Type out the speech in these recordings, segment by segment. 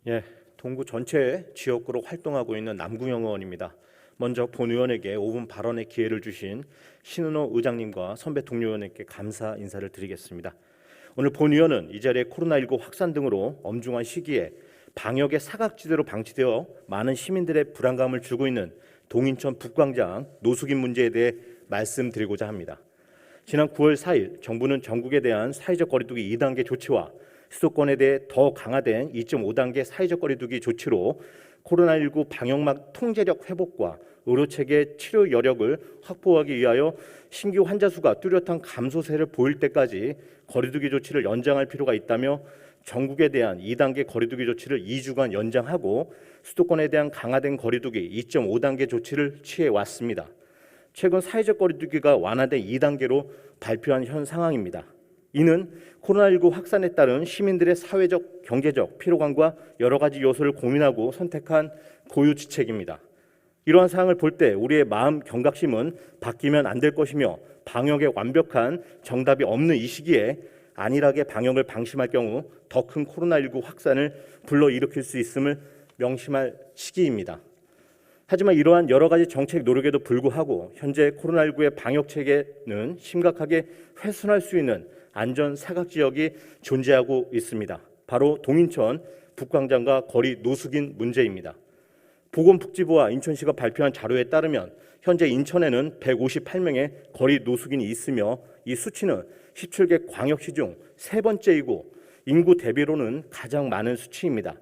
예, 동구 전체 지역구로 활동하고 있는 남궁영 의원입니다. 먼저 본 의원에게 5분 발언의 기회를 주신 신은호 의장님과 선배 동료 의원에게 감사 인사를 드리겠습니다. 오늘 본 의원은 이 자리에 코로나19 확산 등으로 엄중한 시기에 방역의 사각지대로 방치되어 많은 시민들의 불안감을 주고 있는 동인천 북광장 노숙인 문제에 대해 말씀드리고자 합니다. 지난 9월 4일 정부는 전국에 대한 사회적 거리두기 2단계 조치와 수도권에 대해 더 강화된 2.5단계 사회적 거리두기 조치로 코로나19 방역망 통제력 회복과 의료체계 치료 여력을 확보하기 위하여 신규 환자 수가 뚜렷한 감소세를 보일 때까지 거리두기 조치를 연장할 필요가 있다며 전국에 대한 2단계 거리두기 조치를 2주간 연장하고 수도권에 대한 강화된 거리두기 2.5단계 조치를 취해 왔습니다. 최근 사회적 거리두기가 완화된 2단계로 발표한 현 상황입니다. 이는 코로나19 확산에 따른 시민들의 사회적, 경제적 피로감과 여러 가지 요소를 고민하고 선택한 고유지책입니다. 이러한 상황을 볼 때 우리의 마음 경각심은 바뀌면 안 될 것이며 방역에 완벽한 정답이 없는 이 시기에 안일하게 방역을 방심할 경우 더 큰 코로나19 확산을 불러일으킬 수 있음을 명심할 시기입니다. 하지만 이러한 여러 가지 정책 노력에도 불구하고 현재 코로나19의 방역 체계는 심각하게 훼손할 수 있는 안전 사각 지역이 존재하고 있습니다. 바로 동인천 북광장과 거리 노숙인 문제입니다. 보건복지부와 인천시가 발표한 자료에 따르면 현재 인천에는 158명의 거리 노숙인이 있으며 이 수치는 17개 광역시 중 세 번째이고 인구 대비로는 가장 많은 수치입니다.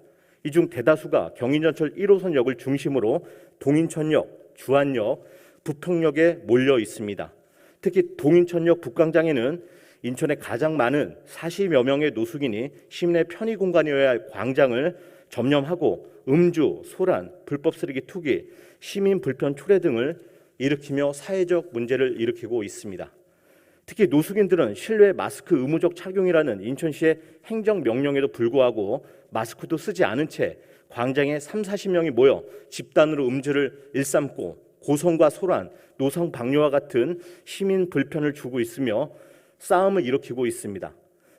이 중 대다수가 경인전철 1호선역을 중심으로 동인천역, 주안역, 부평역에 몰려 있습니다. 특히 동인천역 북광장에는 인천에 가장 많은 40여 명의 노숙인이 시민의 편의 공간이어야 할 광장을 점령하고 음주, 소란, 불법 쓰레기 투기, 시민 불편 초래 등을 일으키며 사회적 문제를 일으키고 있습니다. 특히 노숙인들은 실외 마스크 의무적 착용이라는 인천시의 행정명령에도 불구하고 마스크도 쓰지 않은 채 광장에 30-40명이 모여 집단으로 음주를 일삼고 고성과 소란, 노성 방뇨와 같은 시민 불편을 주고 있으며 싸움을 일으키고 있습니다.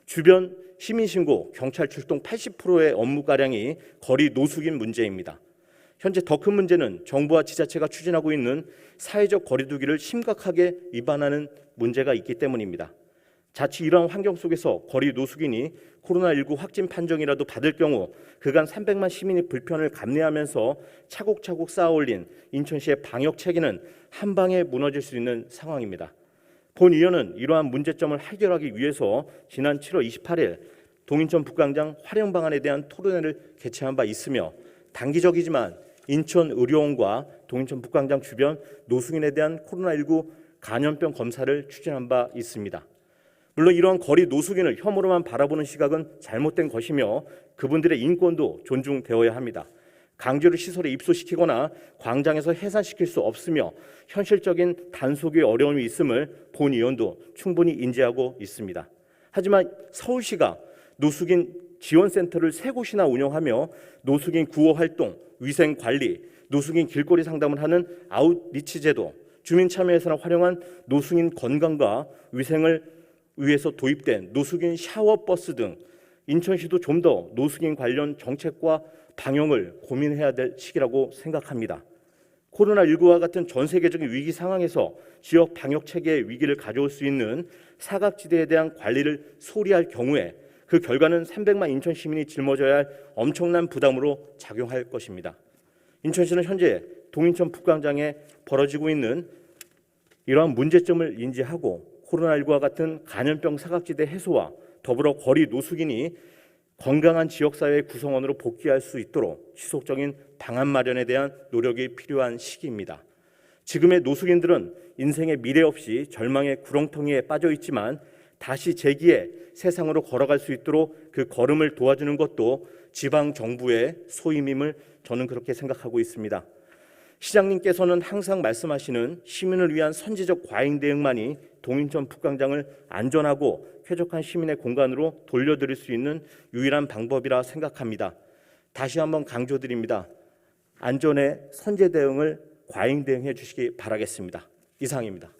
주변 시민신고, 경찰 출동 80%의 업무가량이 거리 노숙인 문제입니다. 현재 더 큰 문제는 정부와 지자체가 추진하고 있는 사회적 거리두기를 심각하게 위반하는 문제가 있기 때문입니다. 자칫 이러한 환경 속에서 거리 노숙인이 코로나19 확진 판정이라도 받을 경우 그간 300만 시민의 불편을 감내하면서 차곡차곡 쌓아올린 인천시의 방역 체계는 한 방에 무너질 수 있는 상황입니다. 본 의원은 이러한 문제점을 해결하기 위해서 지난 7월 28일 동인천 북광장 활용 방안에 대한 토론회를 개최한 바 있으며 단기적이지만 인천의료원과 동인천 북광장 주변 노숙인에 대한 코로나19 감염병 검사를 추진한 바 있습니다. 물론 이러한 거리 노숙인을 혐오로만 바라보는 시각은 잘못된 것이며 그분들의 인권도 존중되어야 합니다. 강제로 시설에 입소시키거나 광장에서 해산시킬 수 없으며 현실적인 단속의 어려움이 있음을 본 의원도 충분히 인지하고 있습니다. 하지만 서울시가 노숙인 지원센터를 3곳이나 운영하며 노숙인 구호 활동, 위생 관리, 노숙인 길거리 상담을 하는 아웃리치 제도, 주민 참여예산을 활용한 노숙인 건강과 위생을 위해서 도입된 노숙인 샤워버스 등 인천시도 좀 더 노숙인 관련 정책과 방역을 고민해야 될 시기라고 생각합니다. 코로나19와 같은 전 세계적인 위기 상황에서 지역 방역 체계의 위기를 가져올 수 있는 사각지대에 대한 관리를 소홀히 할 경우에 그 결과는 300만 인천 시민이 짊어져야 할 엄청난 부담으로 작용할 것입니다. 인천시는 현재 동인천 북광장에 벌어지고 있는 이러한 문제점을 인지하고 코로나19와 같은 감염병 사각지대 해소와 더불어 거리 노숙인이 건강한 지역사회의 구성원으로 복귀할 수 있도록 지속적인 방안 마련에 대한 노력이 필요한 시기입니다. 지금의 노숙인들은 인생의 미래 없이 절망의 구렁텅이에 빠져 있지만 다시 재기의 세상으로 걸어갈 수 있도록 그 걸음을 도와주는 것도 지방정부의 소임임을 저는 그렇게 생각하고 있습니다. 시장님께서는 항상 말씀하시는 시민을 위한 선제적 과잉 대응만이 동인천 북광장을 안전하고 쾌적한 시민의 공간으로 돌려드릴 수 있는 유일한 방법이라 생각합니다. 다시 한번 강조드립니다. 안전에 선제 대응을 과잉 대응해 주시기 바라겠습니다. 이상입니다.